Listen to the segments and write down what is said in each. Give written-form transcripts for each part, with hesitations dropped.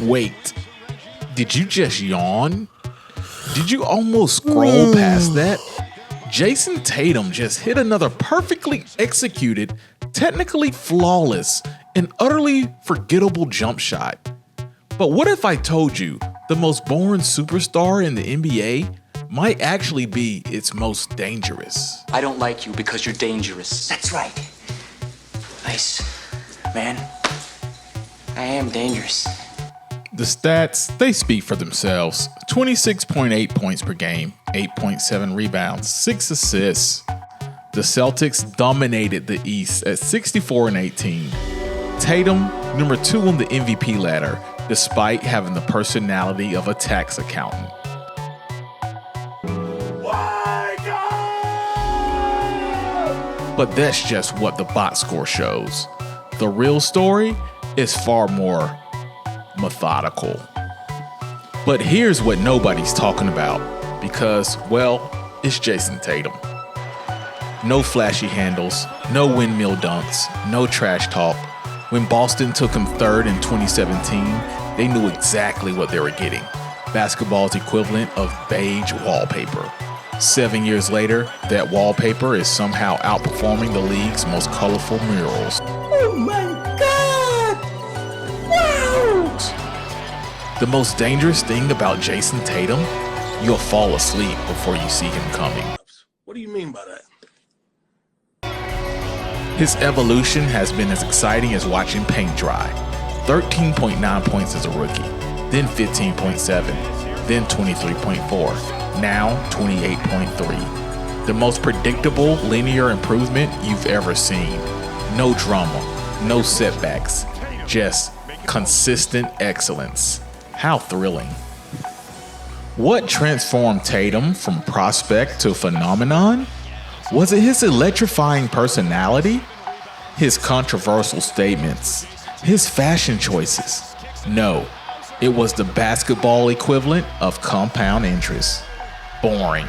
Wait, did you just yawn? Did you almost scroll past that? Jayson Tatum just hit another perfectly executed, technically flawless, and utterly forgettable jump shot. But what if I told you the most boring superstar in the NBA might actually be its most dangerous? I don't like you because you're dangerous. That's right. Nice, man. I am dangerous. The stats, they speak for themselves. 26.8 points per game, 8.7 rebounds, 6 assists. The Celtics dominated the East at 64-18. Tatum, number 2 on the MVP ladder, despite having the personality of a tax accountant. But that's just what the box score shows. The real story is far more methodical. But here's what nobody's talking about because, well, it's Jayson Tatum. No flashy handles, no windmill dunks, no trash talk. When Boston took him third in 2017, they knew exactly what they were getting. Basketball's equivalent of beige wallpaper. 7 years later, that wallpaper is somehow outperforming the league's most colorful murals. Oh my God! Wow! The most dangerous thing about Jayson Tatum, you'll fall asleep before you see him coming. What do you mean by that? His evolution has been as exciting as watching paint dry. 13.9 points as a rookie, then 15.7, then 23.4, now 28.3. The most predictable linear improvement you've ever seen. No drama, no setbacks, just consistent excellence. How thrilling. What transformed Tatum from prospect to phenomenon? Was it his electrifying personality? His controversial statements? His fashion choices? No, it was the basketball equivalent of compound interest. Boring,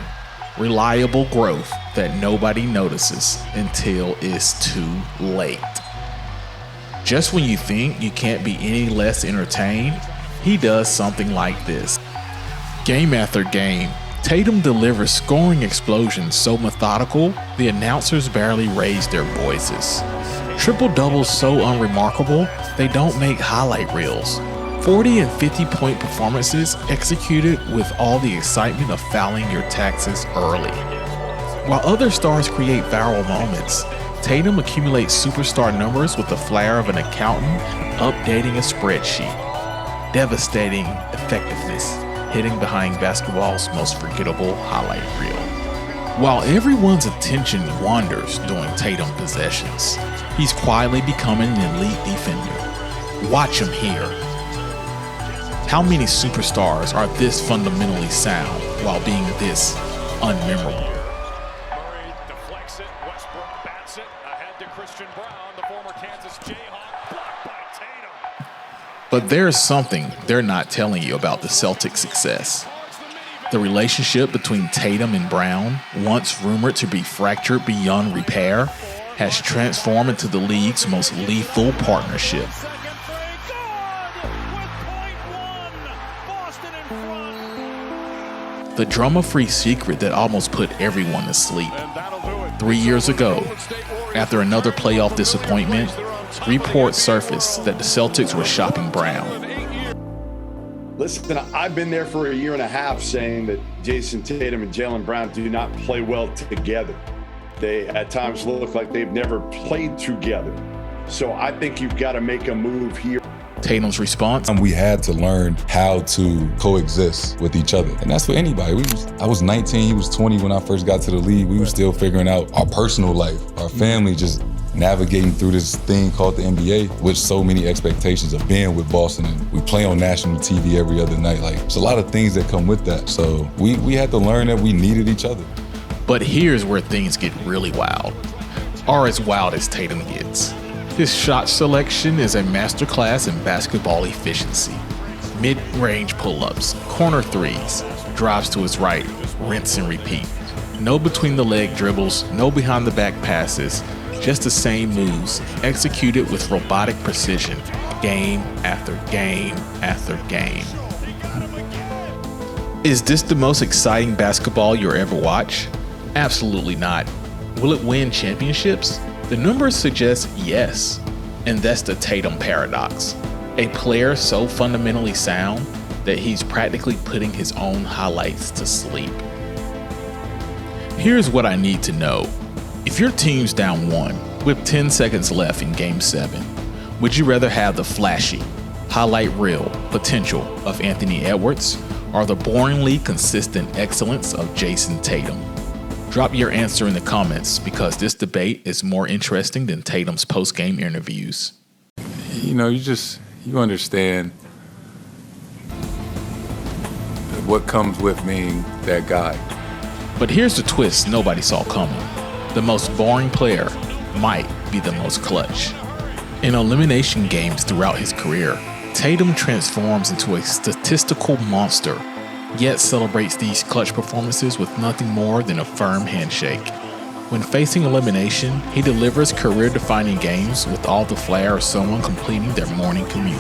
reliable growth that nobody notices until it's too late. Just when you think you can't be any less entertained, he does something like this. Game after game, Tatum delivers scoring explosions so methodical, the announcers barely raise their voices. Triple-doubles so unremarkable, they don't make highlight reels. 40 and 50-point performances executed with all the excitement of filing your taxes early. While other stars create viral moments, Tatum accumulates superstar numbers with the flair of an accountant updating a spreadsheet. Devastating effectiveness, hitting behind basketball's most forgettable highlight reel. While everyone's attention wanders during Tatum possessions, he's quietly becoming an elite defender. Watch him here. How many superstars are this fundamentally sound while being this unmemorable? Murray deflects it, Westbrook bats it, ahead to Christian Brown, the former Kansas Jayhawk, blocked by Tatum. But there's something they're not telling you about the Celtics' success. The relationship between Tatum and Brown, once rumored to be fractured beyond repair, has transformed into the league's most lethal partnership. The drama-free secret that almost put everyone to sleep. 3 years ago, after another playoff disappointment, reports surfaced that the Celtics were shopping Brown. Listen, I've been there for a year and a half saying that Jayson Tatum and Jaylen Brown do not play well together. They at times look like they've never played together. So I think you've got to make a move here. Tatum's response? We had to learn how to coexist with each other. And that's for anybody. I was 19, he was 20 when I first got to the league. We were still figuring out our personal life, our family, just navigating through this thing called the NBA with so many expectations of being with Boston. And we play on national TV every other night. Like, there's a lot of things that come with that. So we had to learn that we needed each other. But here's where things get really wild, or as wild as Tatum gets. His shot selection is a masterclass in basketball efficiency. Mid-range pull-ups, corner threes, drives to his right, rinse and repeat. No between-the-leg dribbles, no behind-the-back passes, just the same moves, executed with robotic precision, game after game after game. Is this the most exciting basketball you'll ever watch? Absolutely not. Will it win championships? The numbers suggest yes. And that's the Tatum paradox. A player so fundamentally sound that he's practically putting his own highlights to sleep. Here's what I need to know. If your team's down 1 with 10 seconds left in Game 7, would you rather have the flashy, highlight reel potential of Anthony Edwards or the boringly consistent excellence of Jayson Tatum? Drop your answer in the comments because this debate is more interesting than Tatum's post-game interviews. You know, you understand what comes with being that guy. But here's the twist nobody saw coming. The most boring player might be the most clutch. In elimination games throughout his career, Tatum transforms into a statistical monster, yet celebrates these clutch performances with nothing more than a firm handshake. When facing elimination, he delivers career-defining games with all the flair of someone completing their morning commute.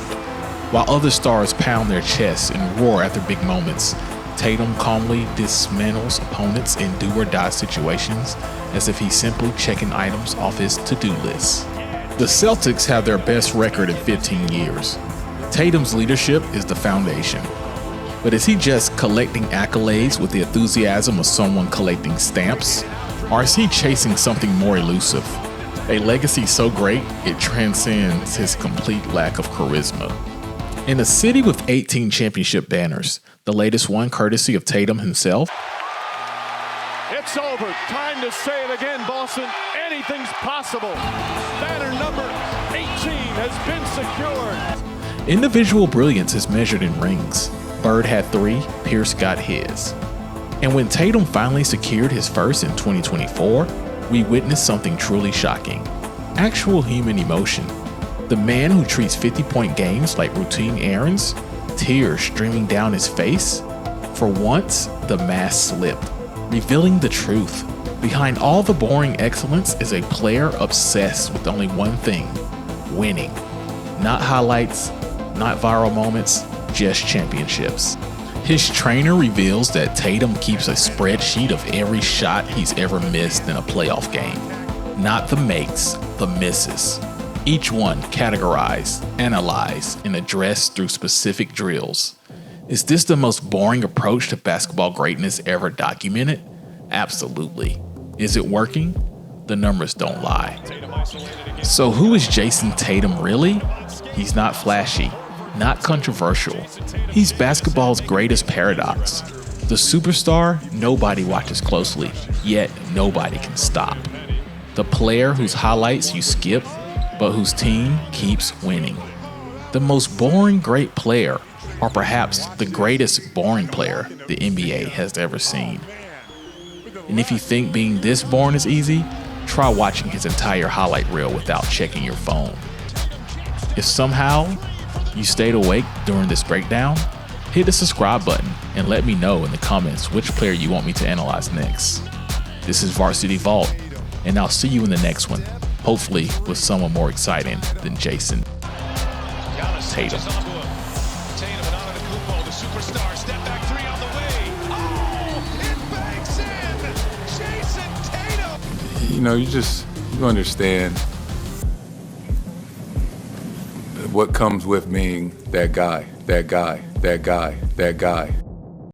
While other stars pound their chests and roar after big moments, Tatum calmly dismantles opponents in do-or-die situations as if he's simply checking items off his to-do list. The Celtics have their best record in 15 years. Tatum's leadership is the foundation. But is he just collecting accolades with the enthusiasm of someone collecting stamps? Or is he chasing something more elusive? A legacy so great, it transcends his complete lack of charisma. In a city with 18 championship banners, the latest one courtesy of Tatum himself. It's over. Time to say it again, Boston. Anything's possible. Banner number 18 has been secured. Individual brilliance is measured in rings. Bird had 3, Pierce got his. And when Tatum finally secured his first in 2024, we witnessed something truly shocking. Actual human emotion. The man who treats 50-point games like routine errands, tears streaming down his face. For once, the mask slipped, revealing the truth. Behind all the boring excellence is a player obsessed with only one thing: winning. Not highlights, not viral moments, just championships. His trainer reveals that Tatum keeps a spreadsheet of every shot he's ever missed in a playoff game. Not the makes, the misses. Each one categorized, analyzed, and addressed through specific drills. Is this the most boring approach to basketball greatness ever documented? Absolutely. Is it working? The numbers don't lie. So who is Jayson Tatum really? He's not flashy, not controversial. He's basketball's greatest paradox. The superstar nobody watches closely, yet nobody can stop. The player whose highlights you skip, but whose team keeps winning. The most boring great player, or perhaps the greatest boring player the NBA has ever seen. And if you think being this boring is easy, try watching his entire highlight reel without checking your phone. If somehow you stayed awake during this breakdown, hit the subscribe button and let me know in the comments which player you want me to analyze next. This is Varsity Vault, and I'll see you in the next one, hopefully with someone more exciting than Jayson Tatum. You know, you understand what comes with being that guy.